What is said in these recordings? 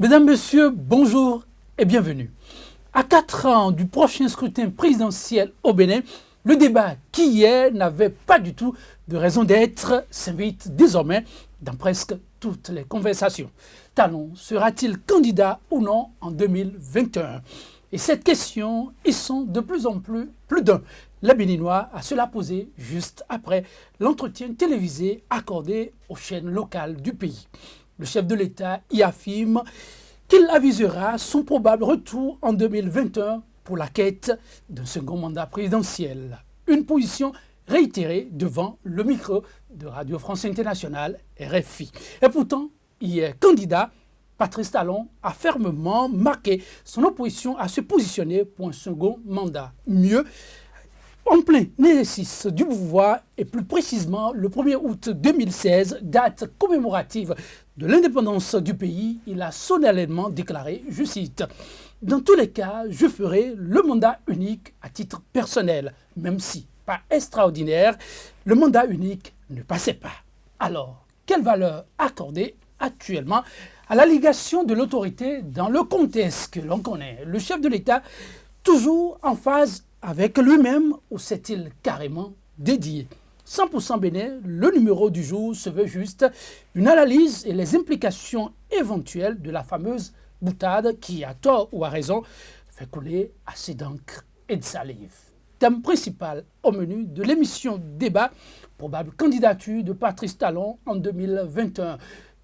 Mesdames, Messieurs, bonjour et bienvenue. À 4 ans du prochain scrutin présidentiel au Bénin, le débat qui hier n'avait pas du tout de raison d'être s'invite désormais dans presque toutes les conversations. Talon sera-t-il candidat ou non en 2021? Et cette question, ils sont de plus en plus d'un. Les Béninois à se la poser juste après l'entretien télévisé accordé aux chaînes locales du pays. Le chef de l'État y affirme qu'il avisera son probable retour en 2021 pour la quête d'un second mandat présidentiel. Une position réitérée devant le micro de Radio France Internationale, RFI. Et pourtant, hier candidat, Patrice Talon a fermement marqué son opposition à se positionner pour un second mandat. Mieux, en plein exercice du pouvoir, et plus précisément le 1er août 2016, date commémorative de l'indépendance du pays, il a solennellement déclaré, je cite, « Dans tous les cas, je ferai le mandat unique à titre personnel, même si, pas extraordinaire, le mandat unique ne passait pas. » Alors, quelle valeur accorder actuellement à l'allégation de l'autorité dans le contexte que l'on connaît? Le chef de l'État, toujours en phase avec lui-même, ou s'est-il carrément dédié? 100% Bénin, le numéro du jour se veut juste une analyse et les implications éventuelles de la fameuse boutade qui, à tort ou à raison, fait couler assez d'encre et de salive. Thème principal au menu de l'émission Débat, probable candidature de Patrice Talon en 2021.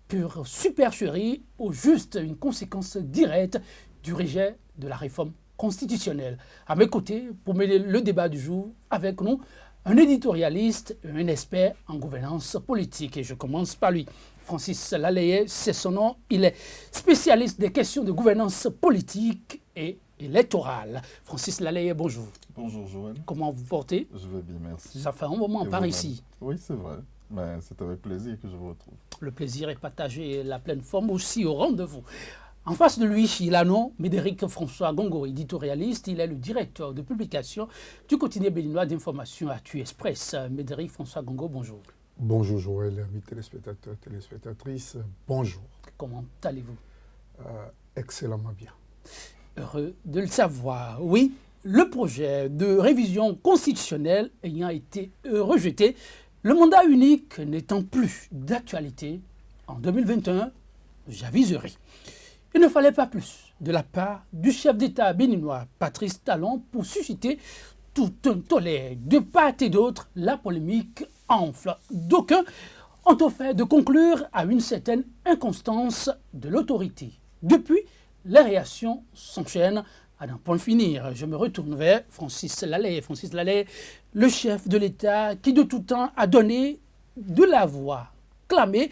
Pure supercherie ou juste une conséquence directe du rejet de la réforme constitutionnelle. À mes côtés, pour mener le débat du jour avec nous, un éditorialiste et un expert en gouvernance politique. Et je commence par lui. Francis Laleye, c'est son nom. Il est spécialiste des questions de gouvernance politique et électorale. Francis Laleye, bonjour. Bonjour Joël. Comment vous portez? Je vais bien, merci. Ça fait un moment par ici. Oui, c'est vrai. Mais c'est avec plaisir que je vous retrouve. Le plaisir est partagé, la pleine forme aussi au rendez-vous. En face de lui, il a nom Médéric François Gongo, éditorialiste. Il est le directeur de publication du quotidien béninois d'information Actu Express. Médéric François Gongo, bonjour. Bonjour Joël, amis téléspectateurs, téléspectatrices, bonjour. Comment allez-vous? Excellemment bien. Heureux de le savoir. Oui, le projet de révision constitutionnelle ayant été rejeté, le mandat unique n'étant plus d'actualité, en 2021, j'aviserai. Il ne fallait pas plus de la part du chef d'État béninois, Patrice Talon, pour susciter tout un tollé. De part et d'autre, la polémique enfle. D'aucuns ont offert de conclure à une certaine inconstance de l'autorité. Depuis, les réactions s'enchaînent à n'en point finir. Je me retourne vers Francis Laleye. Francis Laleye, le chef de l'État qui de tout temps a donné de la voix, clamé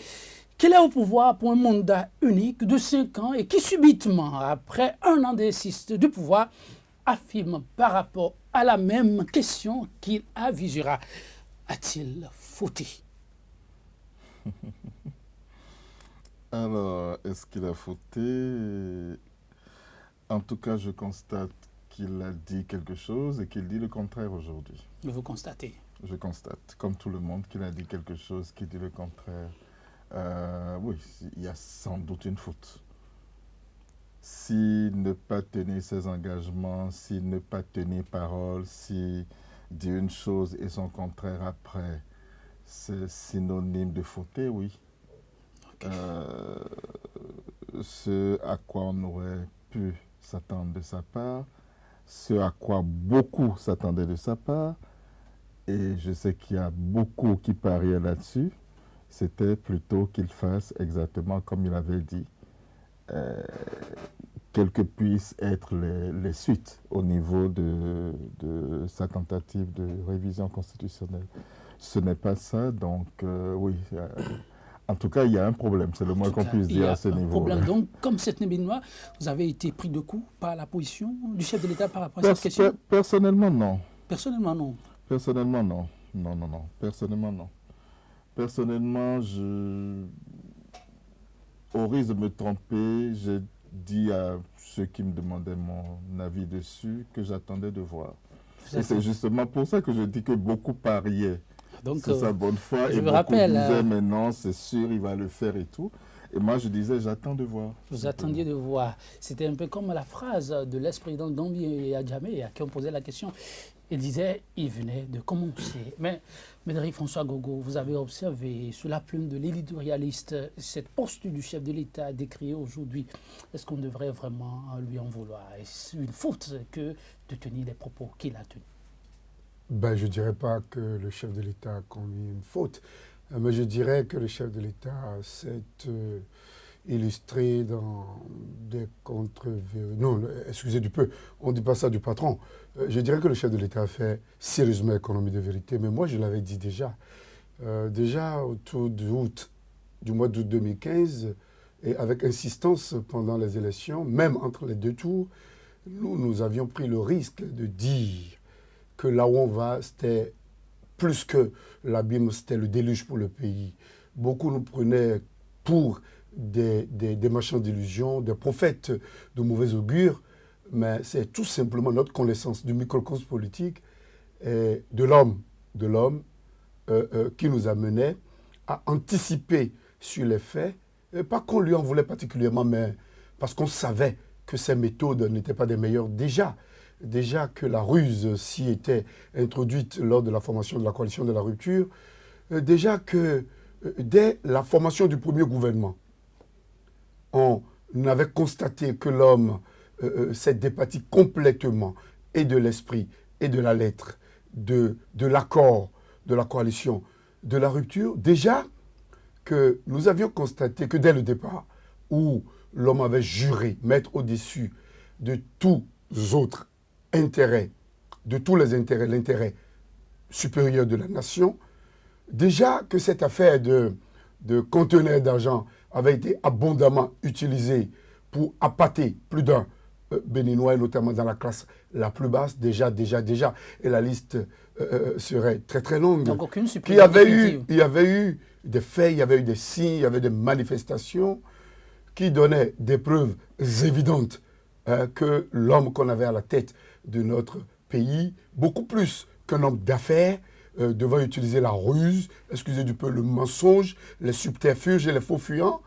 qu'il est au pouvoir pour un mandat unique de 5 ans et qui subitement, après un an d'exercice du pouvoir, affirme par rapport à la même question qu'il avisera. A-t-il fauté? Alors, est-ce qu'il a fauté? En tout cas, je constate qu'il a dit quelque chose et qu'il dit le contraire aujourd'hui. Vous constatez? Je constate, comme tout le monde, qu'il a dit quelque chose qui dit le contraire. Oui, il y a sans doute une faute. S'il ne pas tenir ses engagements, s'il ne pas tenir parole, s'il dit une chose et son contraire après, c'est synonyme de faute, oui. Okay. Ce à quoi on aurait pu s'attendre de sa part, ce à quoi beaucoup s'attendaient de sa part, et je sais qu'il y a beaucoup qui pariaient là-dessus, c'était plutôt qu'il fasse exactement comme il avait dit, quelles que puissent être les suites au niveau de sa tentative de révision constitutionnelle. Ce n'est pas ça, donc oui, en tout cas, il y a un problème, c'est le moins qu'on puisse dire à ce niveau. Donc, comme c'est béninois, vous avez été pris de coup par la position du chef de l'État par rapport à cette question? Personnellement, non. Personnellement, non. Personnellement, non. Non. Personnellement, non. Personnellement, au risque de me tromper, j'ai dit à ceux qui me demandaient mon avis dessus que j'attendais de voir. Et c'est justement pour ça que je dis que beaucoup pariaient sur sa bonne foi et beaucoup disaient mais non, c'est sûr, il va le faire et tout. Et moi, je disais, j'attends de voir. Vous attendiez de voir. C'était un peu comme la phrase de l'ex-président Gambi Adjamé à qui on posait la question. Il disait, il venait de commencer. Mais, Médéric François Gogo, vous avez observé sous la plume de l'éditorialiste cette posture du chef de l'État décriée aujourd'hui. Est-ce qu'on devrait vraiment lui en vouloir? Est-ce une faute que de tenir les propos qu'il a tenus? Ben, je ne dirais pas que le chef de l'État a commis une faute, mais je dirais que le chef de l'État s'est illustré dans des non, excusez du peu, on ne dit pas ça du patron. Je dirais que le chef de l'État a fait sérieusement économie de vérité, mais moi je l'avais dit déjà. Déjà autour du mois d'août 2015, et avec insistance pendant les élections, même entre les deux tours, nous avions pris le risque de dire que là où on va, c'était plus que l'abîme, c'était le déluge pour le pays. Beaucoup nous prenaient pour des marchands d'illusions, des prophètes de mauvais augure, mais c'est tout simplement notre connaissance du microcosme politique et de l'homme qui nous amenait à anticiper sur les faits, et pas qu'on lui en voulait particulièrement, mais parce qu'on savait que ces méthodes n'étaient pas des meilleures déjà que la ruse s'y était introduite lors de la formation de la coalition de la rupture, déjà que dès la formation du premier gouvernement, on avait constaté que l'homme s'est départi complètement et de l'esprit et de la lettre, de l'accord, de la coalition, de la rupture, déjà que nous avions constaté que dès le départ, où l'homme avait juré mettre au-dessus de tous les autres intérêts, de tous les intérêts, l'intérêt supérieur de la nation, déjà que cette affaire de conteneurs d'argent avait été abondamment utilisée pour appâter plus d'un Béninois, notamment dans la classe la plus basse, déjà. Et la liste serait très très longue. Donc aucune Il y avait eu des faits, il y avait eu des signes, il y avait des manifestations qui donnaient des preuves évidentes que l'homme qu'on avait à la tête de notre pays, beaucoup plus qu'un homme d'affaires, devant utiliser la ruse, excusez du peu, le mensonge, les subterfuges et les faux fuyants,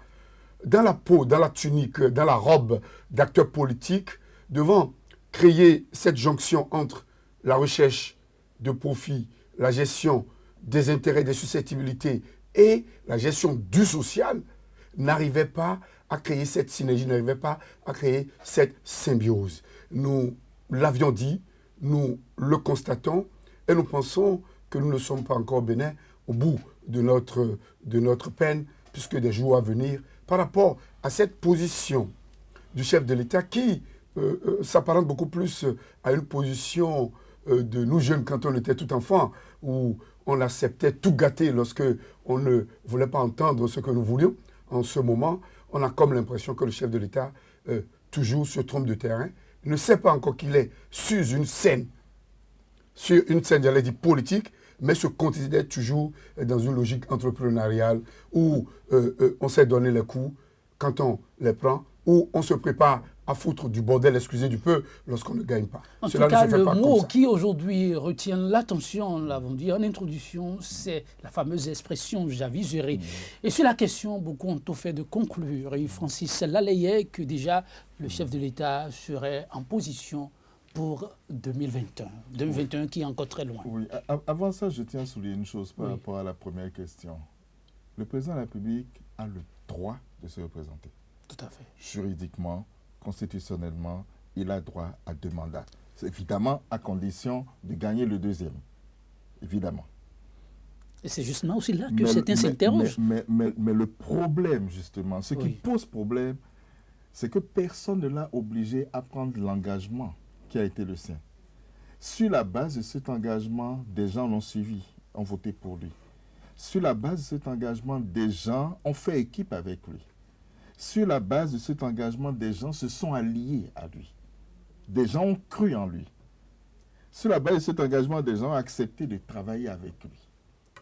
dans la peau, dans la tunique, dans la robe d'acteur politique, devant créer cette jonction entre la recherche de profit, la gestion des intérêts, des susceptibilités et la gestion du social, n'arrivait pas à créer cette synergie, n'arrivait pas à créer cette symbiose. Nous l'avions dit, nous le constatons et nous pensons que nous ne sommes pas encore au Bénin au bout de notre peine, puisque des jours à venir, par rapport à cette position du chef de l'État qui s'apparente beaucoup plus à une position de nous jeunes quand on était tout enfant, où on acceptait tout gâter lorsque on ne voulait pas entendre ce que nous voulions. En ce moment, on a comme l'impression que le chef de l'État toujours se trompe de terrain, ne sait pas encore qu'il est sur une scène, j'allais dire politique, mais se considère toujours dans une logique entrepreneuriale où on sait donner les coups quand on les prend, où on se prépare à foutre du bordel, excusez du peu, lorsqu'on ne gagne pas. En tout cas, le mot qui aujourd'hui retient l'attention, nous l'avons dit en introduction, c'est la fameuse expression « j'aviserai ». Et sur la question, beaucoup ont tout fait de conclure, et Francis Lalayet, que déjà le chef de l'État serait en position pour 2021. 2021 qui est encore très loin. Oui, avant ça, je tiens à souligner une chose par rapport à la première question. Le président de la République a le droit de se représenter. Tout à fait. Juridiquement, constitutionnellement, il a droit à 2 mandats. C'est évidemment à condition de gagner le deuxième. Évidemment. Et c'est justement aussi là que certains s'interrogent. Mais le problème, justement, ce qui pose problème, c'est que personne ne l'a obligé à prendre l'engagement qui a été le sien. Sur la base de cet engagement, des gens l'ont suivi, ont voté pour lui. Sur la base de cet engagement, des gens ont fait équipe avec lui. Sur la base de cet engagement, des gens se sont alliés à lui. Des gens ont cru en lui. Sur la base de cet engagement, des gens ont accepté de travailler avec lui.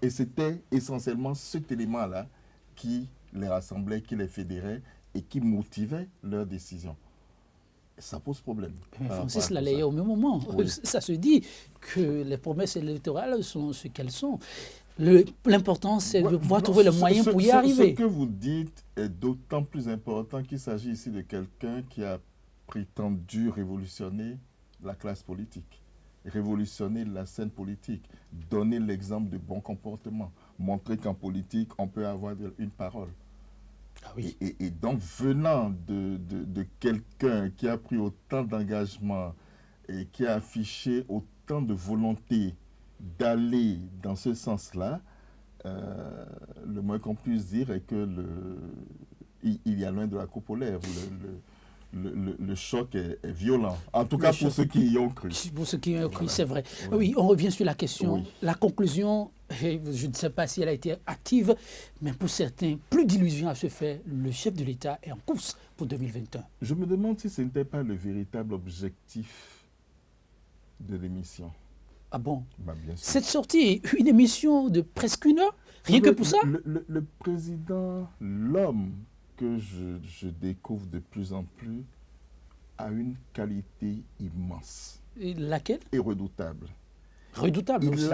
Et c'était essentiellement cet élément-là qui les rassemblait, qui les fédérait et qui motivait leurs décisions. Ça pose problème. Mais Francis Lalayet, au même moment, ça se dit que les promesses électorales sont ce qu'elles sont. L'important, c'est de pouvoir Non, trouver le moyen pour y arriver. Ce que vous dites est d'autant plus important qu'il s'agit ici de quelqu'un qui a prétendu révolutionner la classe politique, révolutionner la scène politique, donner l'exemple de bon comportement, montrer qu'en politique, on peut avoir une parole. Ah oui. Et donc, venant de quelqu'un qui a pris autant d'engagement et qui a affiché autant de volonté d'aller dans ce sens-là, le moins qu'on puisse dire est que il y a loin de la coupe aux lèvres. Le choc est violent. En tout cas, pour ceux qui y ont cru. Pour ceux qui y ont cru, Voilà. c'est vrai. Oui. Oui, on revient sur la question. Oui. La conclusion, je ne sais pas si elle a été active, mais pour certains, plus d'illusions à se faire, le chef de l'État est en course pour 2021. Je me demande si ce n'était pas le véritable objectif de l'émission. Ah bon? Bah, bien sûr. Cette sortie, une émission de presque 1 heure, rien que pour ça? Le président, l'homme que je découvre de plus en plus, a une qualité immense Et laquelle? et redoutable. Redoutable aussi.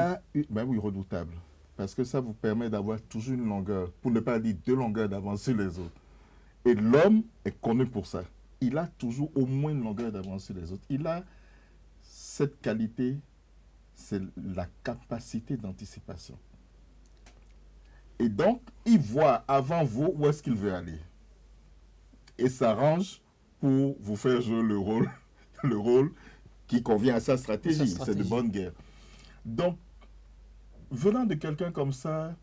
Ben oui, redoutable. Parce que ça vous permet d'avoir toujours une longueur, pour ne pas dire 2 longueurs d'avance sur les autres. Et l'homme est connu pour ça. Il a toujours au moins une longueur d'avance sur les autres. Il a cette qualité, c'est la capacité d'anticipation. Et donc, il voit avant vous où est-ce qu'il veut aller. Et s'arrange pour vous faire jouer le rôle qui convient à sa stratégie. C'est de bonne guerre. Donc, venant de quelqu'un comme ça,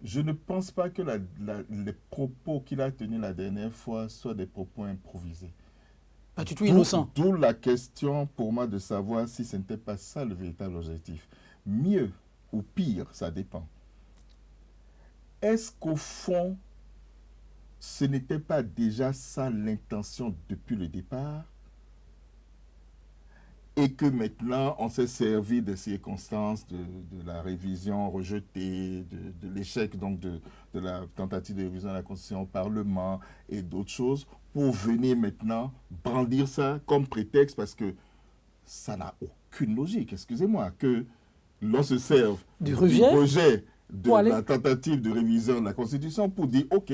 je ne pense pas que les propos qu'il a tenus la dernière fois soient des propos improvisés. Pas du tout innocent. D'où la question pour moi de savoir si ce n'était pas ça le véritable objectif. Mieux ou pire, ça dépend. Est-ce qu'au fond, ce n'était pas déjà ça l'intention depuis le départ? Et que maintenant, on s'est servi des circonstances de la révision rejetée, de l'échec donc de la tentative de révision de la Constitution au Parlement et d'autres choses, pour venir maintenant brandir ça comme prétexte, parce que ça n'a aucune logique, excusez-moi, que l'on se serve du rejet de la tentative de révision de la Constitution pour dire, OK,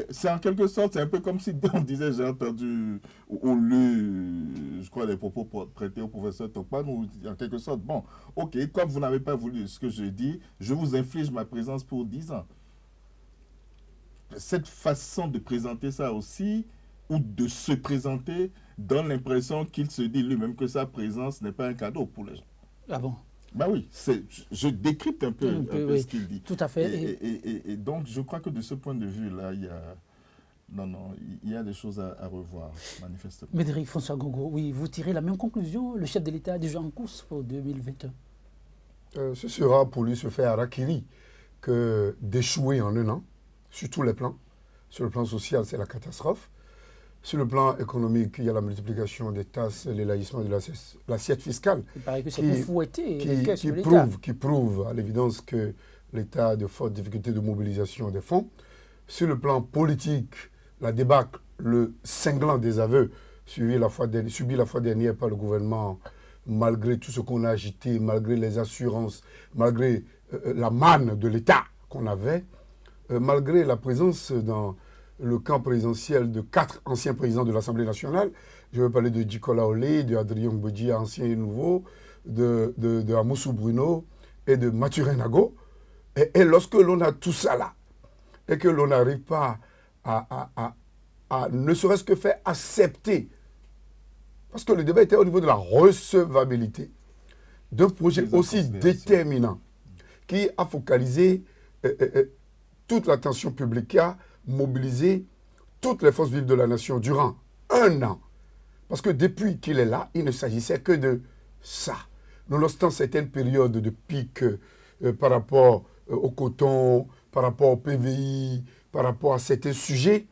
c'est en quelque sorte, c'est un peu comme si on disait, j'ai entendu ou lu, je crois, des propos prêtés au professeur Tokman, ou en quelque sorte, bon, OK, comme vous n'avez pas voulu ce que je dis, je vous inflige ma présence pour 10 ans. Cette façon de présenter ça aussi, ou de se présenter, donne l'impression qu'il se dit lui-même que sa présence n'est pas un cadeau pour les gens. Ah bon? Ben oui, je décrypte un peu oui, ce qu'il dit. Tout à fait. Et donc, je crois que de ce point de vue-là, il y a des choses à revoir, manifestement. Médéric François Gogo, oui, vous tirez la même conclusion. Le chef de l'État est déjà en course pour 2021. Ce sera pour lui se faire harakiri que d'échouer en 1 an, sur tous les plans. Sur le plan social, c'est la catastrophe. Sur le plan économique, il y a la multiplication des tasses et l'élargissement de l'assiette fiscale. Il paraît que c'est pour fouetter les caisses de l'État. Qui prouve à l'évidence que l'État a de fortes difficultés de mobilisation des fonds. Sur le plan politique, la débâcle, le cinglant désaveu subi la fois dernière par le gouvernement, malgré tout ce qu'on a agité, malgré les assurances, malgré la manne de l'État qu'on avait, malgré la présence dans le camp présidentiel de 4 anciens présidents de l'Assemblée nationale. Je veux parler de Djikola Olé, de Adrien Gbodji, ancien et nouveau, de Amoussou Bruno et de Mathurin Nago. Et lorsque l'on a tout ça là, et que l'on n'arrive pas à ne serait-ce que faire accepter, parce que le débat était au niveau de la recevabilité d'un projet aussi déterminant, qui a focalisé toute l'attention publique, qui a mobiliser toutes les forces vives de la nation durant 1 an. Parce que depuis qu'il est là, il ne s'agissait que de ça. Nonobstant certaines périodes de pic par rapport au coton, par rapport au PVI, par rapport à certains sujets,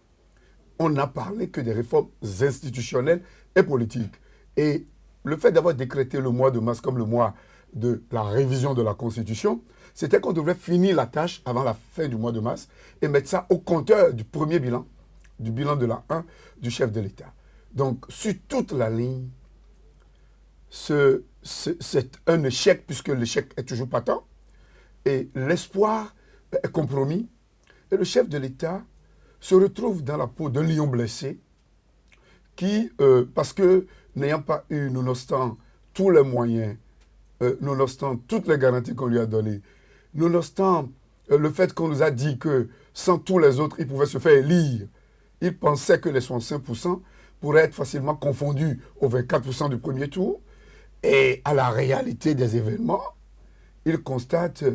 on n'a parlé que des réformes institutionnelles et politiques. Et le fait d'avoir décrété le mois de mars comme le mois de la révision de la Constitution, c'était qu'on devrait finir la tâche avant la fin du mois de mars et mettre ça au compteur du premier bilan, du bilan de la 1 du chef de l'État. Donc, sur toute la ligne, c'est un échec, puisque l'échec est toujours patent. et l'espoir est compromis. Et le chef de l'État se retrouve dans la peau d'un lion blessé qui, parce que n'ayant pas eu, nonobstant tous les moyens, nonobstant toutes les garanties qu'on lui a données, nonobstant le fait qu'on nous a dit que sans tous les autres, il pouvait se faire élire, il pensait que les 65% pourraient être facilement confondus aux 24% du premier tour. Et à la réalité des événements, il constate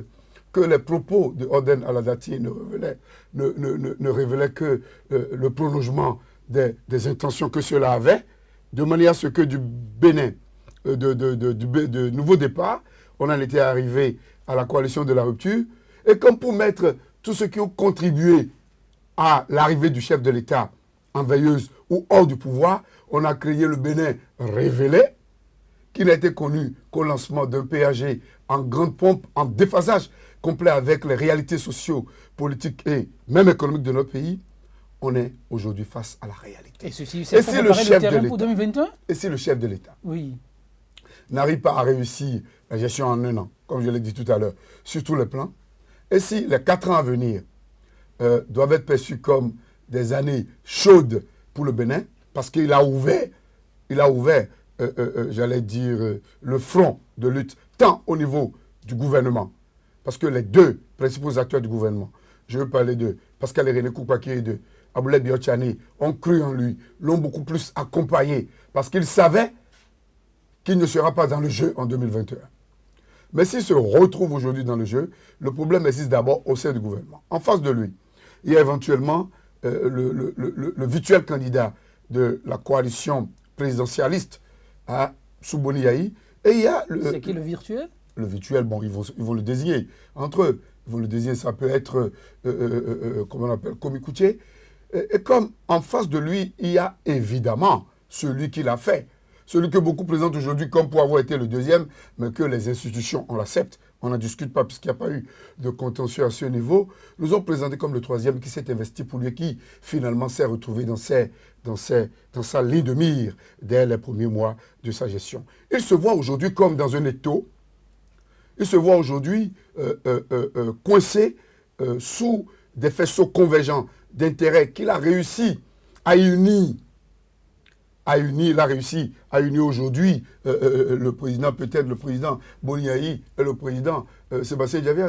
que les propos de Oden Aladati ne révélaient que le prolongement des intentions que cela avait, de manière à ce que du Bénin, de nouveau départ, on en était arrivé à la coalition de la rupture, et comme pour mettre tous ceux qui ont contribué à l'arrivée du chef de l'État en veilleuse ou hors du pouvoir, on a créé le Bénin révélé, qui n'a été connu qu'au lancement d'un PAG en grande pompe, en déphasage complet avec les réalités socio-politiques et même économiques de notre pays. On est aujourd'hui face à la réalité. Et ceci, c'est pour préparer le terrain pour 2021 ? Et si le chef de l'État n'arrive pas à réussir la gestion en un an, comme je l'ai dit tout à l'heure, sur tous les plans, et si les 4 ans à venir doivent être perçus comme des années chaudes pour le Bénin, parce qu'il a ouvert, j'allais dire, le front de lutte, tant au niveau du gouvernement, parce que les deux principaux acteurs du gouvernement, je veux parler de Pascal René Koupaki et de Aboulaye Biotchani, ont cru en lui, l'ont beaucoup plus accompagné, parce qu'ils savaient qu'il ne sera pas dans le jeu en 2021. Mais s'il se retrouve aujourd'hui dans le jeu, le problème existe d'abord au sein du gouvernement. En face de lui, il y a éventuellement le virtuel candidat de la coalition présidentialiste à Souboni Yahi. Et il y a c'est qui le virtuel? Le virtuel, bon, ils vont le désigner entre eux. Ils vont le désigner, ça peut être, comment on appelle, Komikoutié. Et comme en face de lui, il y a évidemment celui qui l'a fait. Celui que beaucoup présentent aujourd'hui comme pour avoir été le deuxième, mais que les institutions, on l'accepte, on n'en discute pas puisqu'il n'y a pas eu de contentieux à ce niveau, nous ont présenté comme le troisième qui s'est investi pour lui et qui finalement s'est retrouvé dans sa ligne de mire dès les premiers mois de sa gestion. Il se voit aujourd'hui comme dans un étau, il se voit aujourd'hui coincé sous des faisceaux convergents d'intérêts qu'il a réussi à unir. Il a réussi à unir aujourd'hui le président, peut-être le président Boni Yahi et le président Sébastien Javier.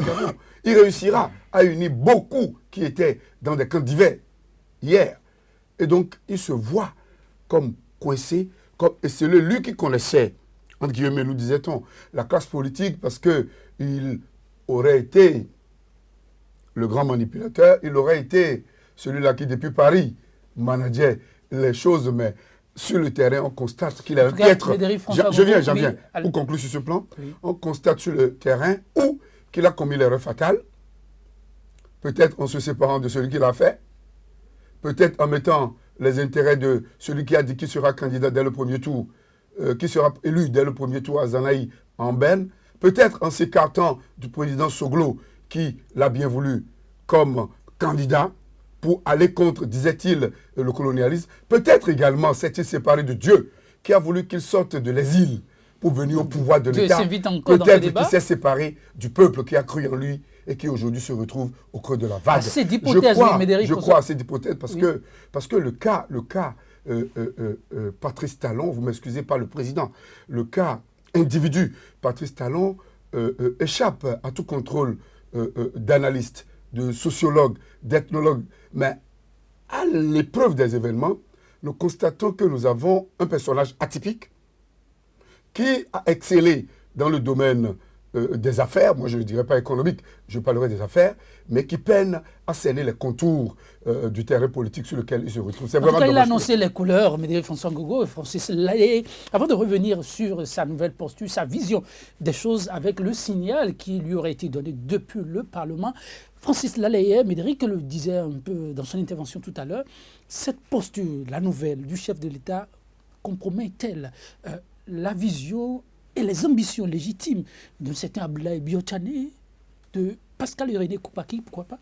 Il réussira à unir beaucoup qui étaient dans des camps divers hier. Et donc, il se voit comme coincé, et c'est lui qui connaissait, entre guillemets, nous disait-on, la classe politique parce qu'il aurait été le grand manipulateur, il aurait été celui-là qui, depuis Paris, manageait les choses, mais sur le terrain, on constate qu'il a un piètre. Je viens. Pour conclure sur ce plan, on constate sur le terrain où qu'il a commis l'erreur fatale, peut-être en se séparant de celui qui l'a fait, peut-être en mettant les intérêts de celui qui a dit qu'il sera candidat dès le premier tour, qui sera élu dès le premier tour à Zanaï en benne, peut-être en s'écartant du président Soglo qui l'a bien voulu comme candidat, pour aller contre, disait-il, le colonialisme. Peut-être également s'est-il séparé de Dieu, qui a voulu qu'il sorte de l'exil pour venir au pouvoir de l'État. Peut-être qu'il s'est séparé du peuple qui a cru en lui et qui aujourd'hui se retrouve au creux de la vague. Je crois à cette hypothèse parce que le cas Patrice Talon, vous m'excusez pas le président, le cas individu Patrice Talon échappe à tout contrôle d'analyste, de sociologue, d'ethnologue. Mais à l'épreuve des événements, nous constatons que nous avons un personnage atypique qui a excellé dans le domaine des affaires, moi je ne dirais pas économique, je parlerai des affaires, mais qui peine à cerner les contours du terrain politique sur lequel il se retrouve. En tout cas, il a annoncé les couleurs, Médéric François Ngogo et Francis Lahaye. Avant de revenir sur sa nouvelle posture, sa vision des choses avec le signal qui lui aurait été donné depuis le Parlement, Francis Lahaye, Médéric le disait un peu dans son intervention tout à l'heure, cette posture, la nouvelle du chef de l'État, compromet-elle la vision et les ambitions légitimes d'un certain Aboulaye Biotchani, de Pascal René Koupaki, pourquoi pas?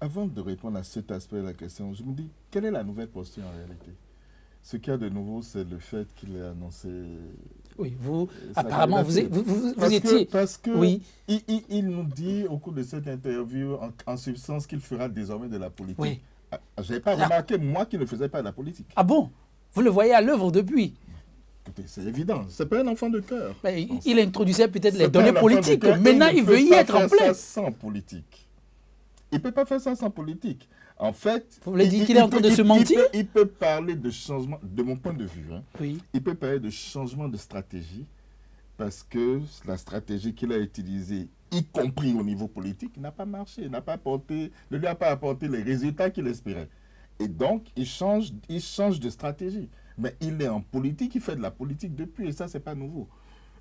Avant de répondre à cet aspect de la question, je me dis, quelle est la nouvelle posture en réalité? Ce qu'il y a de nouveau, c'est le fait qu'il ait annoncé Oui, vous, sa apparemment, vous candidature. étiez... Parce que Oui, il nous dit au cours de cette interview, en substance, qu'il fera désormais de la politique. oui. Je n'avais pas Là. remarqué, moi, qu'il ne faisait pas de la politique. Ah bon? Vous le voyez à l'œuvre depuis. Écoutez, c'est évident. C'est pas un enfant de cœur. Ben, il introduisait peut-être les C'est pas données un enfant de politiques. cœur, et Maintenant, il ne veut peut y pas être en faire plein. ça sans politique. Il ne peut pas faire ça sans politique. En fait, Vous voulez dire qu'il est en train de se mentir? Il peut parler de changement, de mon point de vue, hein, Oui. il peut parler de changement de stratégie parce que la stratégie qu'il a utilisée, y compris au niveau politique, n'a pas marché, ne lui a pas apporté les résultats qu'il espérait. Et donc, il change de stratégie. Mais il est en politique, il fait de la politique depuis, et ça, c'est pas nouveau.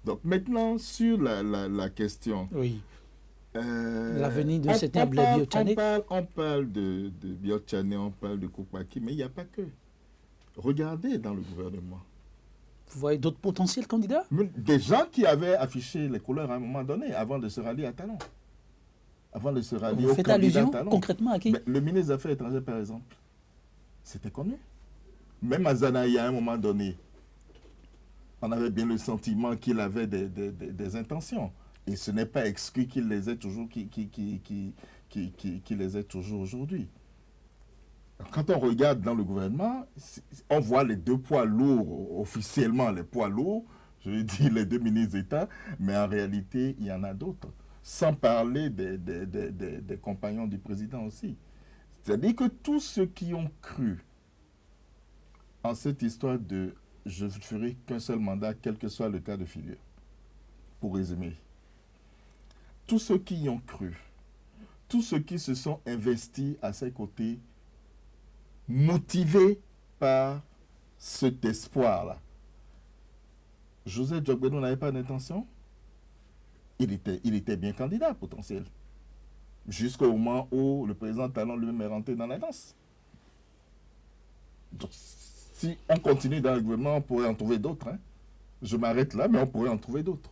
Donc maintenant, sur la question... Oui. L'avenir de cet humble Biotchané. On parle de Biotchané, on parle de Koupaki, mais il n'y a pas que. Regardez dans le gouvernement. Vous voyez d'autres potentiels candidats? Des gens qui avaient affiché les couleurs à un moment donné avant de se rallier à Talon. Avant de se rallier Vous au faites candidat allusion Talon. concrètement à qui? Mais le ministre des Affaires étrangères, par exemple, c'était connu. Même à Zanaï, à un moment donné, on avait bien le sentiment qu'il avait des intentions. Et ce n'est pas exclu qu'il les ait toujours, qu'il les ait toujours aujourd'hui. Quand on regarde dans le gouvernement, on voit les deux poids lourds, officiellement les poids lourds, je veux dire les deux ministres d'État, mais en réalité, il y en a d'autres. Sans parler des compagnons du président aussi. C'est-à-dire que tous ceux qui ont cru en cette histoire de « je ne ferai qu'un seul mandat, quel que soit le cas de figure », pour résumer, tous ceux qui y ont cru, tous ceux qui se sont investis à ses côtés, motivés par cet espoir-là. Joseph Djokbeno n'avait pas d'intention. Il était bien candidat potentiel. Jusqu'au moment où le président Talon lui-même est rentré dans la danse. Donc, si on continue dans le gouvernement, on pourrait en trouver d'autres. Hein. Je m'arrête là, mais on pourrait en trouver d'autres.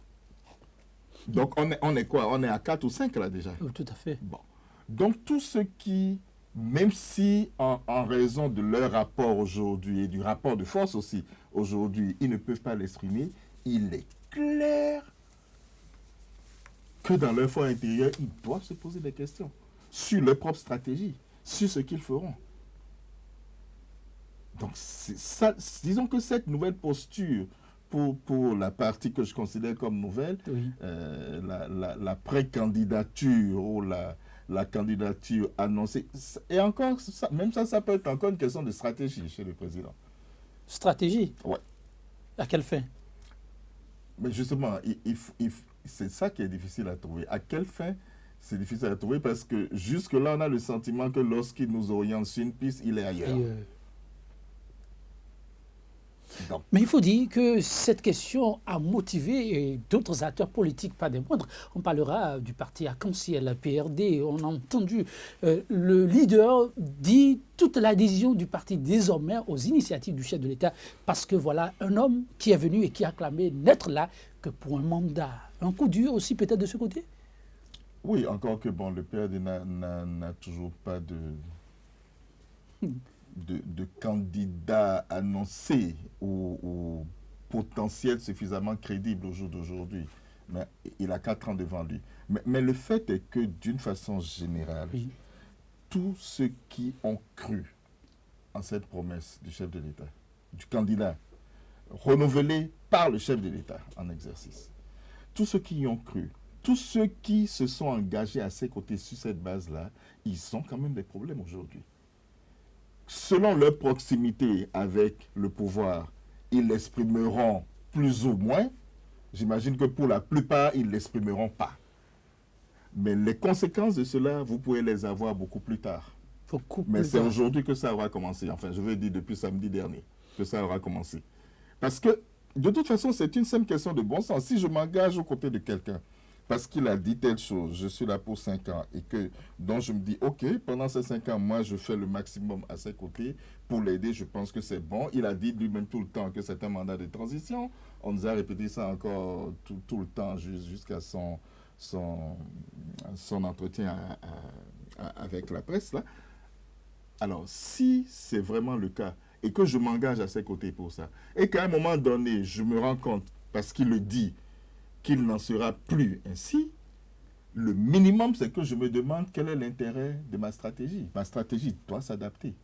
Donc, on est quoi? On est à 4 ou 5 là déjà. Oui, tout à fait. Bon. Donc, tous ceux qui, même si en raison de leur rapport aujourd'hui et du rapport de force aussi, aujourd'hui, ils ne peuvent pas l'exprimer, il est clair que dans leur fort intérieur, ils doivent se poser des questions sur leur propre stratégie, sur ce qu'ils feront. Donc, ça, disons que cette nouvelle posture pour la partie que je considère comme nouvelle, Oui. la pré-candidature ou la candidature annoncée, et encore, même ça peut être encore une question de stratégie chez le président. Stratégie? Ouais. À quelle fin? Mais justement, c'est ça qui est difficile à trouver. À quelle fin c'est difficile à trouver? Parce que jusque-là, on a le sentiment que lorsqu'il nous oriente sur une piste, il est ailleurs. Donc. Mais il faut dire que cette question a motivé d'autres acteurs politiques, pas des moindres. On parlera du parti Arc-en-Ciel, PRD. On a entendu le leader dire toute l'adhésion du parti désormais aux initiatives du chef de l'État, parce que voilà un homme qui est venu et qui a clamé n'être là que pour un mandat. Un coup dur aussi peut-être de ce côté? Oui, encore que bon, le PRD n'a toujours pas de candidat annoncé ou potentiel suffisamment crédible au jour d'aujourd'hui. Mais il a 4 ans devant lui. Mais le fait est que, d'une façon générale, oui, tous ceux qui ont cru en cette promesse du chef de l'État, du candidat, renouvelé par le chef de l'État en exercice, tous ceux qui y ont cru, tous ceux qui se sont engagés à ses côtés sur cette base-là, ils ont quand même des problèmes aujourd'hui. Selon leur proximité avec le pouvoir, ils l'exprimeront plus ou moins. J'imagine que pour la plupart, ils ne l'exprimeront pas. Mais les conséquences de cela, vous pouvez les avoir beaucoup plus tard. Mais c'est aujourd'hui que ça aura commencé. Enfin, je veux dire depuis samedi dernier que ça aura commencé. Parce que, de toute façon, c'est une simple question de bon sens. Si je m'engage aux côtés de quelqu'un, parce qu'il a dit telle chose, je suis là pour 5 ans, et que donc je me dis, ok, pendant ces 5 ans, moi, je fais le maximum à ses côtés pour l'aider, je pense que c'est bon. Il a dit lui-même tout le temps que c'est un mandat de transition. On nous a répété ça encore tout le temps jusqu'à son entretien avec la presse, là. Alors, si c'est vraiment le cas, et que je m'engage à ses côtés pour ça, et qu'à un moment donné, je me rends compte parce qu'il le dit, qu'il n'en sera plus ainsi, le minimum, c'est que je me demande quel est l'intérêt de ma stratégie. Ma stratégie doit s'adapter.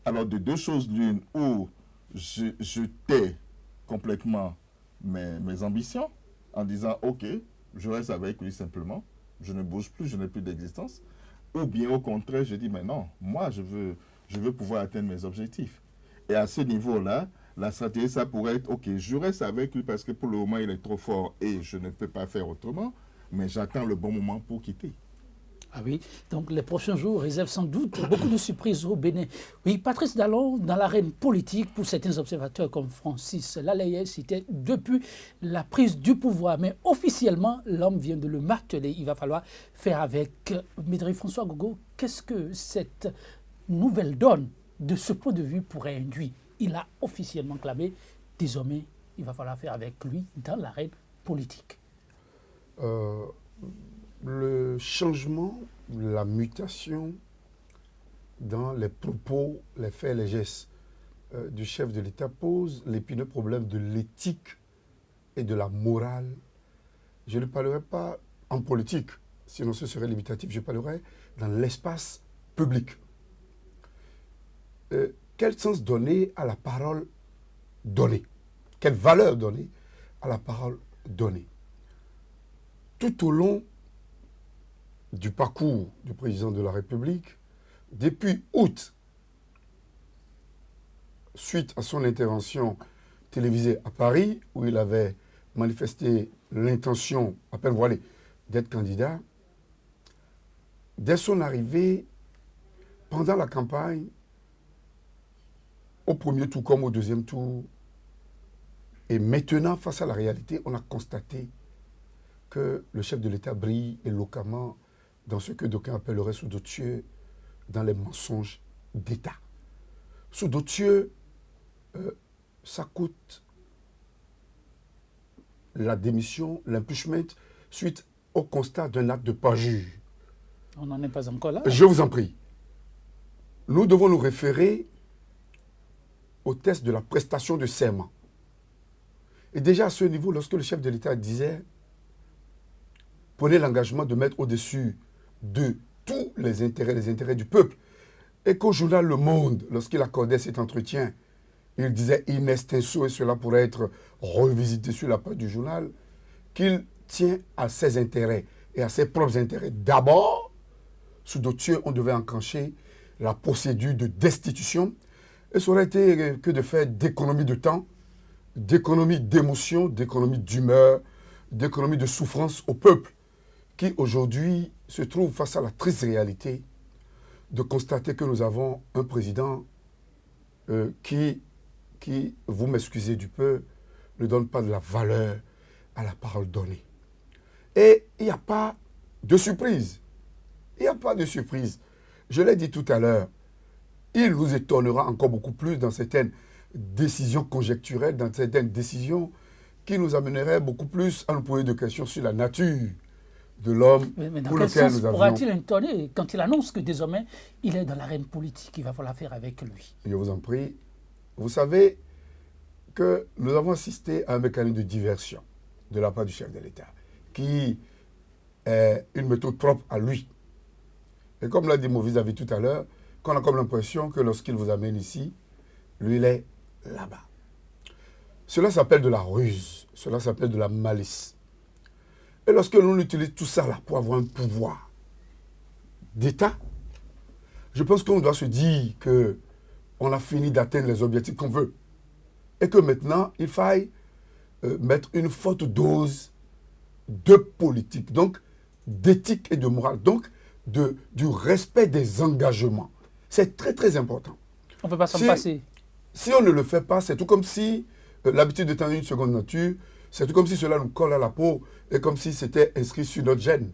Alors, de deux choses l'une, où je tais complètement mes ambitions en disant, OK, je reste avec lui simplement, je ne bouge plus, je n'ai plus d'existence. Ou bien au contraire, je dis, mais non, moi, je veux pouvoir atteindre mes objectifs. Et à ce niveau-là, la stratégie, ça pourrait être, OK, je reste avec lui parce que pour le moment, il est trop fort et je ne peux pas faire autrement, mais j'attends le bon moment pour quitter. Ah oui, donc les prochains jours réservent sans doute beaucoup de surprises au Bénin. Oui, Patrice Talon, dans l'arène politique, pour certains observateurs comme Francis Lalaye, c'était depuis la prise du pouvoir. Mais officiellement, l'homme vient de le marteler. Il va falloir faire avec. Maître François Gogo, qu'est-ce que cette nouvelle donne de ce point de vue pourrait induire? Il a officiellement clamé. Désormais, il va falloir faire avec lui dans l'arène politique. Le changement, la mutation dans les propos, les faits, les gestes du chef de l'État pose l'épineux problème de l'éthique et de la morale. Je ne parlerai pas en politique, sinon ce serait limitatif, je parlerai dans l'espace public. Quel sens donner à la parole donnée? Quelle valeur donner à la parole donnée? Tout au long du parcours du président de la République, depuis août, suite à son intervention télévisée à Paris, où il avait manifesté l'intention, à peine voilée, d'être candidat, dès son arrivée, pendant la campagne, au premier tour comme au deuxième tour, et maintenant, face à la réalité, on a constaté que le chef de l'État brille éloquemment dans ce que d'aucuns appelleraient sous d'autres cieux, dans les mensonges d'État. Sous d'autres cieux, ça coûte la démission, l'impeachment, suite au constat d'un acte de parjure. On n'en est pas encore là. Je vous en prie. Nous devons nous référer au test de la prestation de serment. Et déjà à ce niveau, lorsque le chef de l'État disait « Prenez l'engagement de mettre au-dessus de tous les intérêts du peuple », et qu'au journal Le Monde, lorsqu'il accordait cet entretien, il disait in extenso, et cela pourrait être revisité sur la page du journal, qu'il tient à ses intérêts et à ses propres intérêts. D'abord, sous d'autres cieux, on devait enclencher la procédure de destitution, et ça aurait été que de faire d'économie de temps, d'économie d'émotion, d'économie d'humeur, d'économie de souffrance au peuple, qui aujourd'hui se trouve face à la triste réalité de constater que nous avons un président qui, vous m'excusez du peu, ne donne pas de la valeur à la parole donnée. Et il n'y a pas de surprise. Il n'y a pas de surprise. Je l'ai dit tout à l'heure, il nous étonnera encore beaucoup plus dans certaines décisions conjecturelles, dans certaines décisions qui nous amèneraient beaucoup plus à nous poser des questions sur la nature de l'homme pour lequel nous avions... pourra-t-il étonner quand il annonce que désormais il est dans l'arène politique, il va falloir faire avec lui? Je vous en prie. Vous savez que nous avons assisté à un mécanisme de diversion de la part du chef de l'État, qui est une méthode propre à lui. Et comme l'a dit mon vis-à-vis tout à l'heure, qu'on a comme l'impression que lorsqu'il vous amène ici, lui, il est là-bas. Cela s'appelle de la ruse, cela s'appelle de la malice. Et lorsque l'on utilise tout ça là pour avoir un pouvoir d'État, je pense qu'on doit se dire qu'on a fini d'atteindre les objectifs qu'on veut. Et que maintenant, il faille mettre une forte dose de politique, donc d'éthique et de morale, donc du respect des engagements. C'est très très important. On ne peut pas s'en passer. Si on ne le fait pas, c'est tout comme si l'habitude de tenir une seconde nature, c'est tout comme si cela nous colle à la peau et comme si c'était inscrit sur notre gène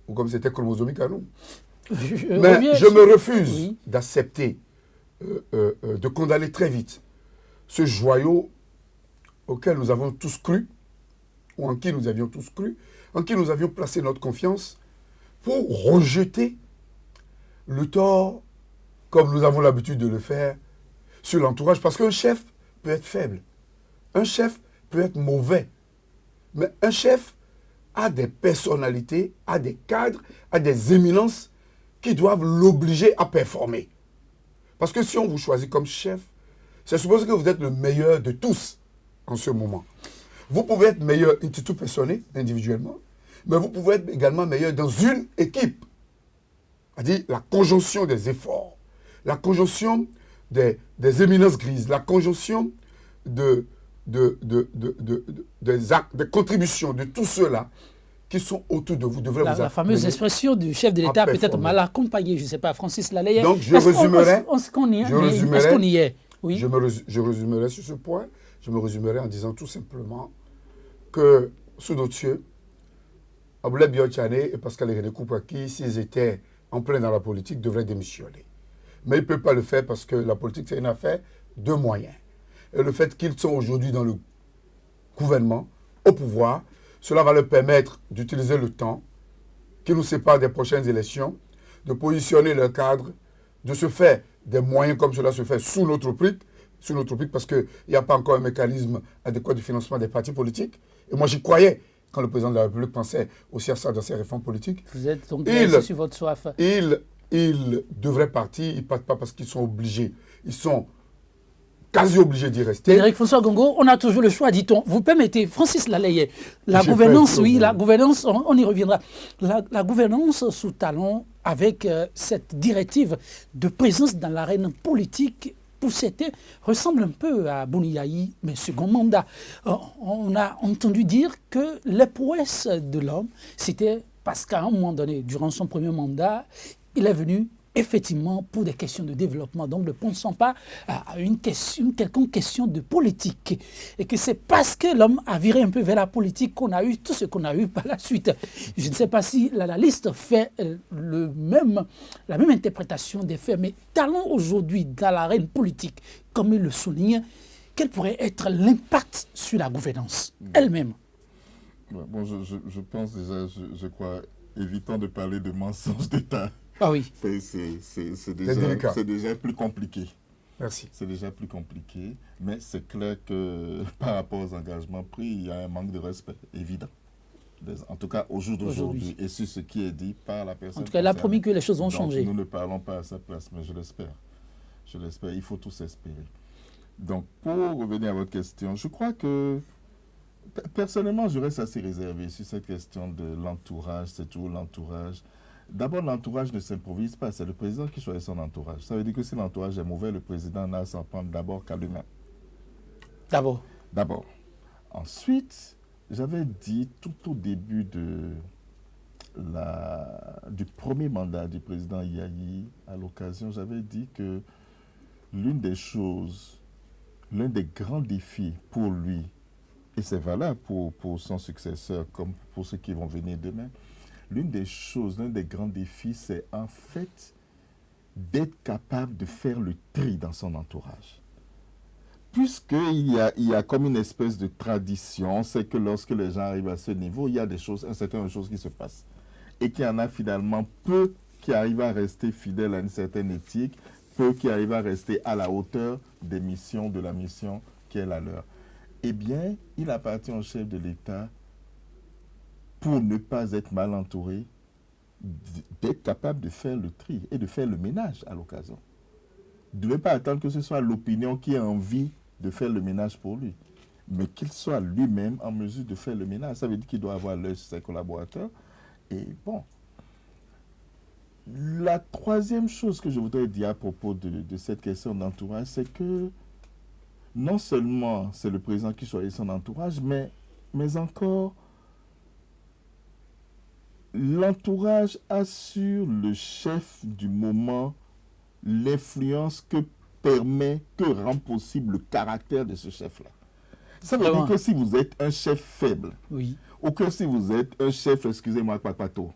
ou comme c'était chromosomique à nous. Mais je me refuse d'accepter, de condamner très vite ce joyau auquel nous avons tous cru, ou en qui nous avions tous cru, en qui nous avions placé notre confiance, pour rejeter le tort, comme nous avons l'habitude de le faire, sur l'entourage. Parce qu'un chef peut être faible. Un chef peut être mauvais. Mais un chef a des personnalités, a des cadres, a des éminences qui doivent l'obliger à performer. Parce que si on vous choisit comme chef, c'est supposé que vous êtes le meilleur de tous en ce moment. Vous pouvez être meilleur tout personné, individuellement, mais vous pouvez être également meilleur dans une équipe. C'est-à-dire la conjonction des efforts, la conjonction des éminences grises, la conjonction des actes, des contributions de tous ceux-là qui sont autour de vous devraient vous La fameuse expression du chef de l'État peut-être mal accompagnée, je ne sais pas, Francis Laleye. Donc je résumerai. Est-ce qu'on y est? Oui. Je résumerai sur ce point. Je me résumerai en disant tout simplement que sous notre cieux, Aboulaye Biotchane et Pascal René Koupaki, s'ils étaient en plein dans la politique, devraient démissionner. Mais ils ne peuvent pas le faire parce que la politique, c'est une affaire de moyens. Et le fait qu'ils sont aujourd'hui dans le gouvernement, au pouvoir, cela va leur permettre d'utiliser le temps qui nous sépare des prochaines élections, de positionner leur cadre, de se faire des moyens comme cela se fait sous notre pic parce qu'il n'y a pas encore un mécanisme adéquat de financement des partis politiques. Et moi, j'y croyais quand le président de la République pensait aussi à ça dans ses réformes politiques. Vous êtes donc sur votre soif. Ils devraient partir, ils ne partent pas parce qu'ils sont obligés. Ils sont quasi obligés d'y rester. Frédéric François Gongo, on a toujours le choix, dit-on. Vous permettez, Francis Laleye, la gouvernance, la gouvernance, on y reviendra. La gouvernance sous talon avec cette directive de présence dans l'arène politique pour certains, ressemble un peu à Bouniaï, mais second mandat. On a entendu dire que les prouesses de l'homme, c'était parce qu'à un moment donné, durant son premier mandat, il est venu effectivement pour des questions de développement. Donc ne pensons pas à une quelconque question de politique. Et que c'est parce que l'homme a viré un peu vers la politique qu'on a eu tout ce qu'on a eu par la suite. Je ne sais pas si la liste fait la même interprétation des faits, mais talons aujourd'hui dans l'arène politique, comme il le souligne, quel pourrait être l'impact sur la gouvernance elle-même? Bon, je pense déjà, je crois, évitant de parler de mensonges d'État. Ah oui. C'est déjà plus compliqué. Merci. C'est déjà plus compliqué, mais c'est clair que par rapport aux engagements pris, il y a un manque de respect évident. En tout cas, au jour d'aujourd'hui, et sur ce qui est dit par la personne. En tout cas, elle a promis que les choses vont changer. Nous ne parlons pas à sa place, mais je l'espère. Je l'espère, il faut tous espérer. Donc, pour revenir à votre question, je crois que, personnellement, je reste assez réservé sur cette question de l'entourage, c'est toujours l'entourage. D'abord, l'entourage ne s'improvise pas, c'est le président qui choisit son entourage. Ça veut dire que si l'entourage est mauvais, le président n'a à s'en prendre d'abord qu'à lui-même. D'abord. Ensuite, j'avais dit tout au début du premier mandat du président Yayi, à l'occasion, j'avais dit que l'un des grands défis pour lui, et c'est valable pour son successeur comme pour ceux qui vont venir demain, l'un des grands défis, c'est en fait d'être capable de faire le tri dans son entourage. Puisqu'il y a comme une espèce de tradition, c'est que lorsque les gens arrivent à ce niveau, il y a un certain nombre de choses qui se passent. Et qu'il y en a finalement peu qui arrivent à rester fidèles à une certaine éthique, peu qui arrivent à rester à la hauteur de la mission qui est la leur. Eh bien, il appartient au chef de l'État, pour ne pas être mal entouré, d'être capable de faire le tri et de faire le ménage à l'occasion. De ne pas attendre que ce soit l'opinion qui a envie de faire le ménage pour lui, mais qu'il soit lui-même en mesure de faire le ménage. Ça veut dire qu'il doit avoir l'œil sur ses collaborateurs. Et bon, la troisième chose que je voudrais dire à propos de cette question d'entourage, c'est que non seulement c'est le président qui choisit son entourage, mais encore l'entourage a sur le chef du moment l'influence que rend possible le caractère de ce chef-là. Ça veut dire que si vous êtes un chef faible, oui, ou que si vous êtes un chef, excusez-moi, papato,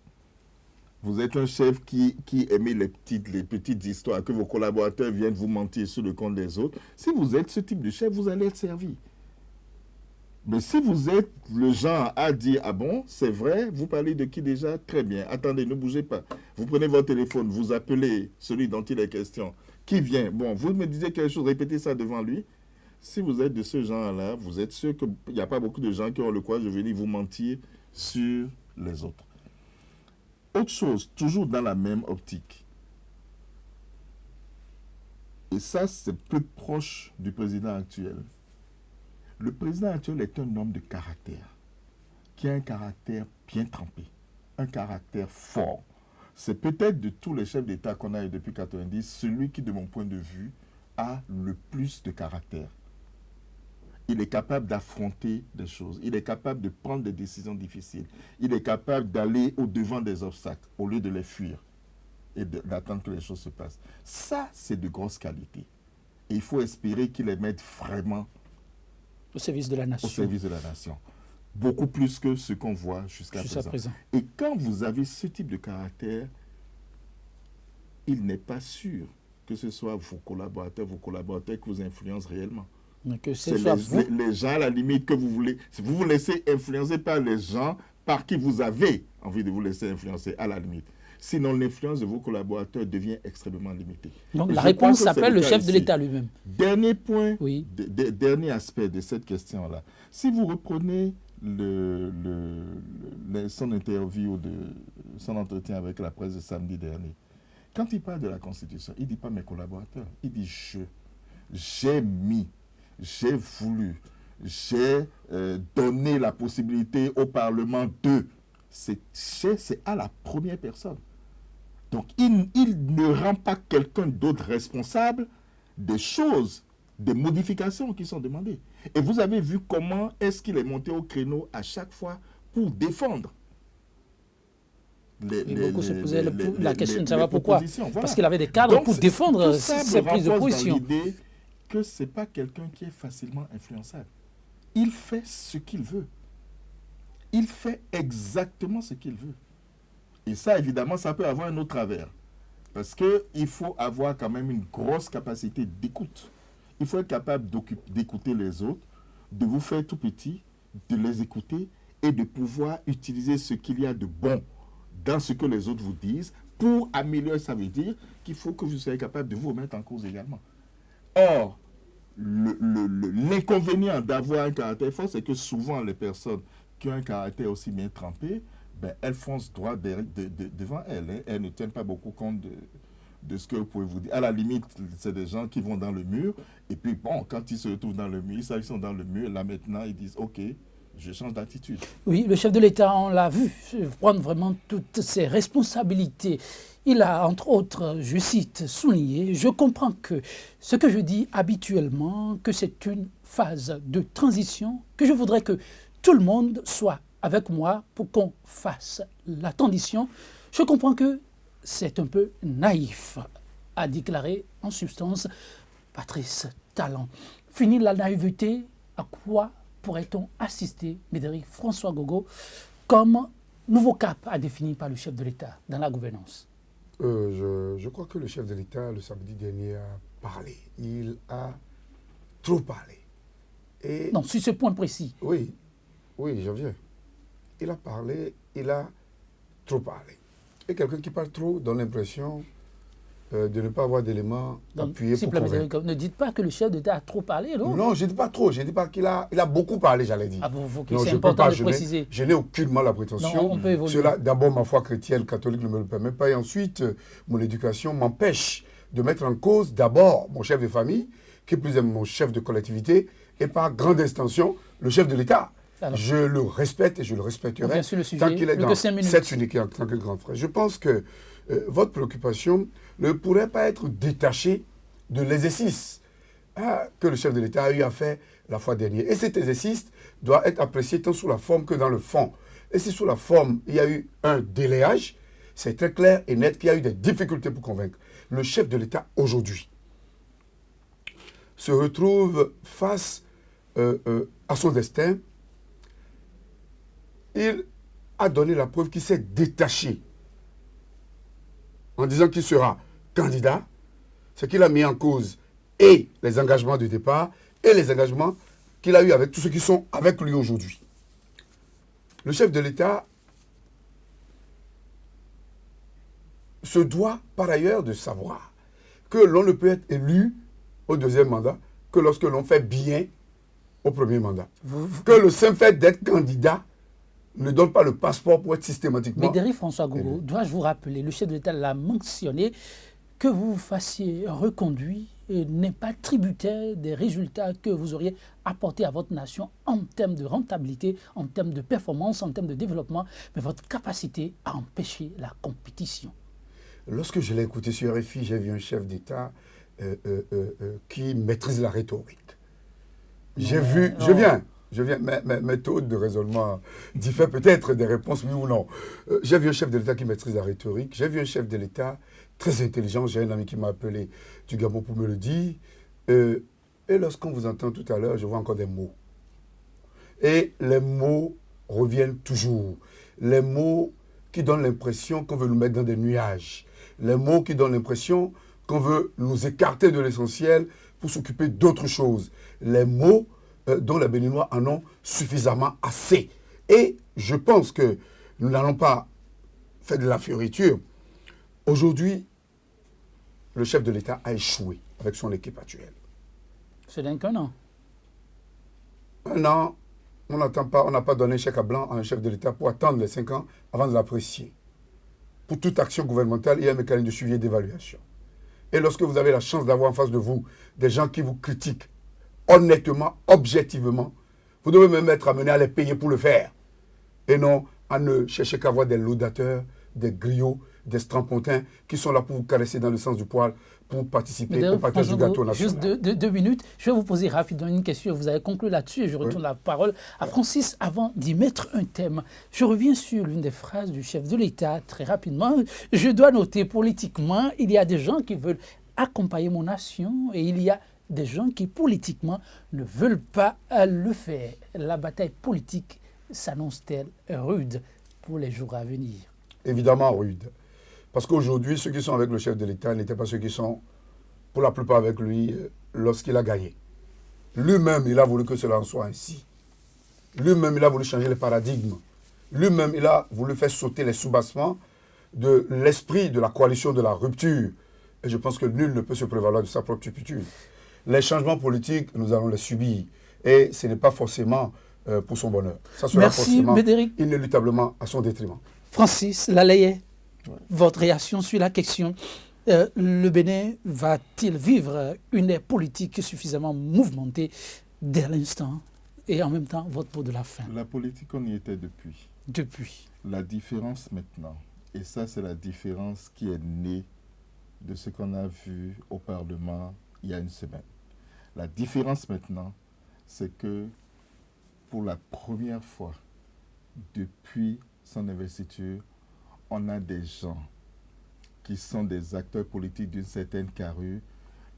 vous êtes un chef qui aimait les petites histoires, que vos collaborateurs viennent vous mentir sur le compte des autres, si vous êtes ce type de chef, vous allez être servi. Mais si vous êtes le genre à dire, ah bon, c'est vrai, vous parlez de qui déjà? Très bien, attendez, ne bougez pas. Vous prenez votre téléphone, vous appelez celui dont il est question. Qui vient? Bon, vous me disiez quelque chose, répétez ça devant lui. Si vous êtes de ce genre-là, vous êtes sûr qu'il n'y a pas beaucoup de gens qui ont le courage de venir vous mentir sur les autres. Autre chose, toujours dans la même optique. Et ça, c'est plus proche du président actuel. Le président actuel est un homme de caractère, qui a un caractère bien trempé, un caractère fort. C'est peut-être de tous les chefs d'État qu'on a eu depuis 1990, celui qui, de mon point de vue, a le plus de caractère. Il est capable d'affronter des choses. Il est capable de prendre des décisions difficiles. Il est capable d'aller au-devant des obstacles au lieu de les fuir et d'attendre que les choses se passent. Ça, c'est de grosses qualités. Et il faut espérer qu'il les mette vraiment au service de la nation. Au service de la nation. Beaucoup plus que ce qu'on voit jusqu'à présent. Et quand vous avez ce type de caractère, il n'est pas sûr que ce soit vos collaborateurs qui vous influencent réellement. Que c'est les gens, à la limite, que vous voulez. Si vous vous laissez influencer par les gens par qui vous avez envie de vous laisser influencer, à la limite. Sinon, l'influence de vos collaborateurs devient extrêmement limitée. Donc, la réponse s'appelle le chef de l'État lui-même. Dernier point, oui. Dernier aspect de cette question-là. Si vous reprenez son interview, son entretien avec la presse de samedi dernier, quand il parle de la Constitution, il ne dit pas mes collaborateurs, il dit j'ai mis, j'ai voulu, j'ai donné la possibilité au Parlement de. C'est à la première personne. Donc, il ne rend pas quelqu'un d'autre responsable des choses, des modifications qui sont demandées. Et vous avez vu comment est-ce qu'il est monté au créneau à chaque fois pour défendre. Beaucoup se posaient la question de savoir pourquoi. Voilà. Parce qu'il avait des cadres pour défendre ses prises de position. L'idée que ce n'est pas quelqu'un qui est facilement influençable. Il fait ce qu'il veut. Il fait exactement ce qu'il veut. Et ça, évidemment, ça peut avoir un autre travers. Parce qu'il faut avoir quand même une grosse capacité d'écoute. Il faut être capable d'écouter les autres, de vous faire tout petit, de les écouter et de pouvoir utiliser ce qu'il y a de bon dans ce que les autres vous disent pour améliorer. Ça veut dire qu'il faut que vous soyez capable de vous remettre en cause également. Or, l'inconvénient d'avoir un caractère fort, c'est que souvent les personnes qui ont un caractère aussi bien trempé, elles foncent droit devant elles. Hein. Elles ne tiennent pas beaucoup compte de ce que vous pouvez vous dire. À la limite, c'est des gens qui vont dans le mur, et puis bon, quand ils se retrouvent dans le mur, ils sont dans le mur, là maintenant, ils disent « Ok, je change d'attitude ». Oui, le chef de l'État, on l'a vu, prendre vraiment toutes ses responsabilités. Il a, entre autres, je cite, souligné, je comprends que ce que je dis habituellement, que c'est une phase de transition, que je voudrais que tout le monde soit avec moi pour qu'on fasse la transition. Je comprends que c'est un peu naïf, a déclaré en substance Patrice Talon. Fini la naïveté, à quoi pourrait-on assister, Médéric François Gogo, comme nouveau cap à définir par le chef de l'État dans la gouvernance? Je crois que le chef de l'État, le samedi dernier, a parlé. Il a trop parlé. Et non, sur ce point précis. Oui, j'en viens. Il a parlé, il a trop parlé. Et quelqu'un qui parle trop donne l'impression de ne pas avoir d'éléments appuyés pour convaincre. Ne dites pas que le chef d'État a trop parlé, non? Non, je ne dis pas trop, je dis pas qu'il a beaucoup parlé, j'allais dire. Ah bon, c'est important de préciser. Je n'ai aucunement la prétention. Non, on peut évoluer. Cela, d'abord, ma foi chrétienne, catholique ne me le permet pas. Et ensuite, mon éducation m'empêche de mettre en cause d'abord mon chef de famille, qui est plus mon chef de collectivité, et par grande extension, le chef de l'État. Alors, je le respecte et je le respecterai tant qu'il est dans cette unité en tant que grand frère. Je pense que votre préoccupation ne pourrait pas être détachée de l'exercice que le chef de l'État a eu à faire la fois dernière. Et cet exercice doit être apprécié tant sous la forme que dans le fond. Et si sous la forme, il y a eu un délayage, c'est très clair et net qu'il y a eu des difficultés pour convaincre. Le chef de l'État, aujourd'hui, se retrouve face à son destin. Il a donné la preuve qu'il s'est détaché en disant qu'il sera candidat. Ce qu'il a mis en cause et les engagements de départ et les engagements qu'il a eus avec tous ceux qui sont avec lui aujourd'hui. Le chef de l'État se doit par ailleurs de savoir que l'on ne peut être élu au deuxième mandat que lorsque l'on fait bien au premier mandat. Que le simple fait d'être candidat ne donne pas le passeport pour être systématiquement... Médéric François Gogo, dois-je vous rappeler, le chef de l'État l'a mentionné, que vous vous fassiez reconduit n'est pas tributaire des résultats que vous auriez apportés à votre nation en termes de rentabilité, en termes de performance, en termes de développement, mais votre capacité à empêcher la compétition. Lorsque je l'ai écouté sur RFI, j'ai vu un chef d'État qui maîtrise la rhétorique. J'ai vu, je viens, mes méthodes de raisonnement diffèrent peut-être des réponses, oui ou non. J'ai vu un chef de l'État qui maîtrise la rhétorique, j'ai vu un chef de l'État très intelligent, j'ai un ami qui m'a appelé du Gabon pour me le dire, et lorsqu'on vous entend tout à l'heure, je vois encore des mots. Et les mots reviennent toujours. Les mots qui donnent l'impression qu'on veut nous mettre dans des nuages. Les mots qui donnent l'impression qu'on veut nous écarter de l'essentiel pour s'occuper d'autres choses. Les mots dont les Béninois en ont suffisamment assez. Et je pense que nous n'allons pas faire de la fioriture. Aujourd'hui, le chef de l'État a échoué avec son équipe actuelle. C'est d'un qu'un an. Un an, on n'a pas donné chèque à blanc à un chef de l'État pour attendre les 5 ans avant de l'apprécier. Pour toute action gouvernementale, il y a un mécanisme de suivi et d'évaluation. Et lorsque vous avez la chance d'avoir en face de vous des gens qui vous critiquent honnêtement, objectivement, vous devez même être amené à les payer pour le faire. Et non à ne chercher qu'à avoir des laudateurs, des griots, des strapontins qui sont là pour vous caresser dans le sens du poil, pour participer au partage du gâteau national. Juste 2 minutes, je vais vous poser rapidement une question. Vous avez conclu là-dessus et je retourne la parole à Francis avant d'y mettre un thème. Je reviens sur l'une des phrases du chef de l'État très rapidement. Je dois noter politiquement, il y a des gens qui veulent accompagner mon nation et il y a des gens qui politiquement ne veulent pas le faire. La bataille politique s'annonce-t-elle rude pour les jours à venir? Évidemment rude. Parce qu'aujourd'hui, ceux qui sont avec le chef de l'État n'étaient pas ceux qui sont, pour la plupart, avec lui lorsqu'il a gagné. Lui-même, il a voulu que cela en soit ainsi. Lui-même, il a voulu changer les paradigmes. Lui-même, il a voulu faire sauter les soubassements de l'esprit de la coalition de la rupture. Et je pense que nul ne peut se prévaloir de sa propre turpitude. Les changements politiques, nous allons les subir. Et ce n'est pas forcément pour son bonheur. Ça sera forcément, inéluctablement, à son détriment. Francis Laleye, votre réaction sur la question. Le Bénin va-t-il vivre une ère politique suffisamment mouvementée dès l'instant et en même temps votre mot de la fin? La politique, on y était depuis. Depuis. La différence maintenant, et ça c'est la différence qui est née de ce qu'on a vu au Parlement il y a une semaine. La différence maintenant, c'est que pour la première fois depuis son investiture, on a des gens qui sont des acteurs politiques d'une certaine carrure,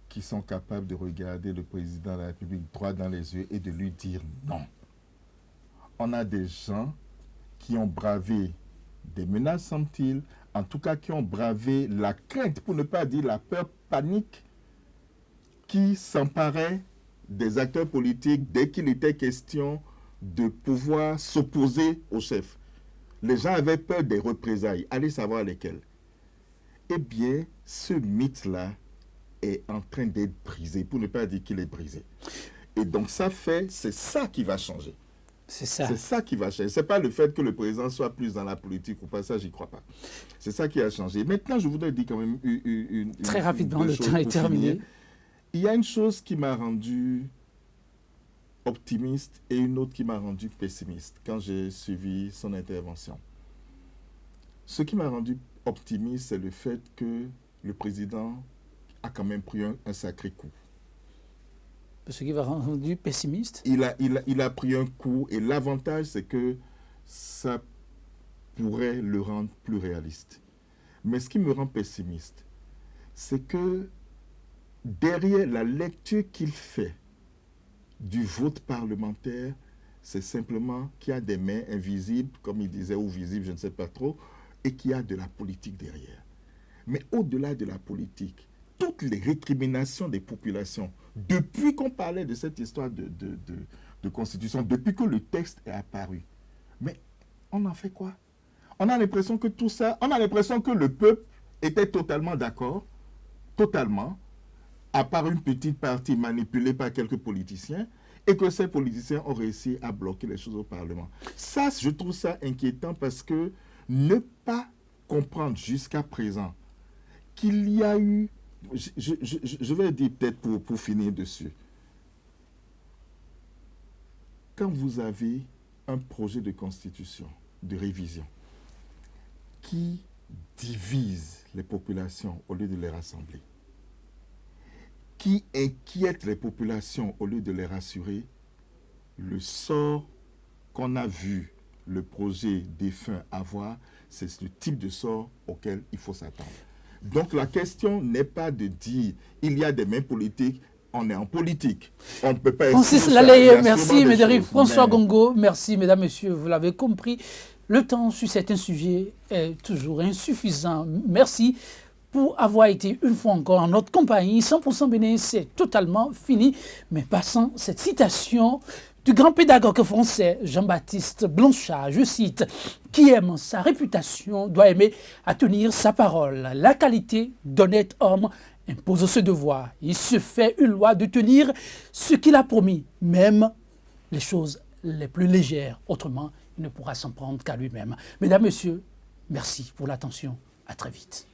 qui sont capables de regarder le président de la République droit dans les yeux et de lui dire non. On a des gens qui ont bravé des menaces, semble-t-il, en tout cas qui ont bravé la crainte, pour ne pas dire la peur panique, qui s'emparait des acteurs politiques dès qu'il était question de pouvoir s'opposer au chef. Les gens avaient peur des représailles. Allez savoir lesquelles. Eh bien, ce mythe-là est en train d'être brisé, pour ne pas dire qu'il est brisé. Et donc, c'est ça qui va changer. C'est ça. C'est ça qui va changer. Ce n'est pas le fait que le président soit plus dans la politique ou pas, ça, j'y crois pas. C'est ça qui a changé. Maintenant, je voudrais dire quand même très rapidement, le temps est terminé. Il y a une chose qui m'a rendu optimiste et une autre qui m'a rendu pessimiste quand j'ai suivi son intervention. Ce qui m'a rendu optimiste, c'est le fait que le président a quand même pris un sacré coup. Ce qui m'a rendu pessimiste? Il a pris un coup et l'avantage, c'est que ça pourrait le rendre plus réaliste. Mais ce qui me rend pessimiste, c'est que derrière la lecture qu'il fait du vote parlementaire, c'est simplement qu'il y a des mains invisibles, comme il disait, ou visibles, je ne sais pas trop, et qu'il y a de la politique derrière. Mais au-delà de la politique, toutes les récriminations des populations, depuis qu'on parlait de cette histoire de constitution, depuis que le texte est apparu, mais on en fait quoi? On a l'impression que tout ça, on a l'impression que le peuple était totalement d'accord, totalement, à part une petite partie manipulée par quelques politiciens, et que ces politiciens ont réussi à bloquer les choses au Parlement. Ça, je trouve ça inquiétant parce que ne pas comprendre jusqu'à présent qu'il y a eu, je vais dire peut-être pour finir dessus, quand vous avez un projet de constitution, de révision, qui divise les populations au lieu de les rassembler, qui inquiète les populations au lieu de les rassurer, le sort qu'on a vu le projet défunt avoir, c'est le type de sort auquel il faut s'attendre. Donc la question n'est pas de dire il y a des mains politiques, on est en politique. On ne peut pas... Francis Laleye, merci Médéric. François Gongo, merci mesdames, messieurs, vous l'avez compris. Le temps sur certains sujets est toujours insuffisant. Merci pour avoir été une fois encore en notre compagnie. 100% Bénin, c'est totalement fini. Mais passons cette citation du grand pédagogue français Jean-Baptiste Blanchard, je cite, « Qui aime sa réputation doit aimer à tenir sa parole. La qualité d'honnête homme impose ce devoir. Il se fait une loi de tenir ce qu'il a promis, même les choses les plus légères. Autrement, il ne pourra s'en prendre qu'à lui-même. » Mesdames, Messieurs, merci pour l'attention. À très vite.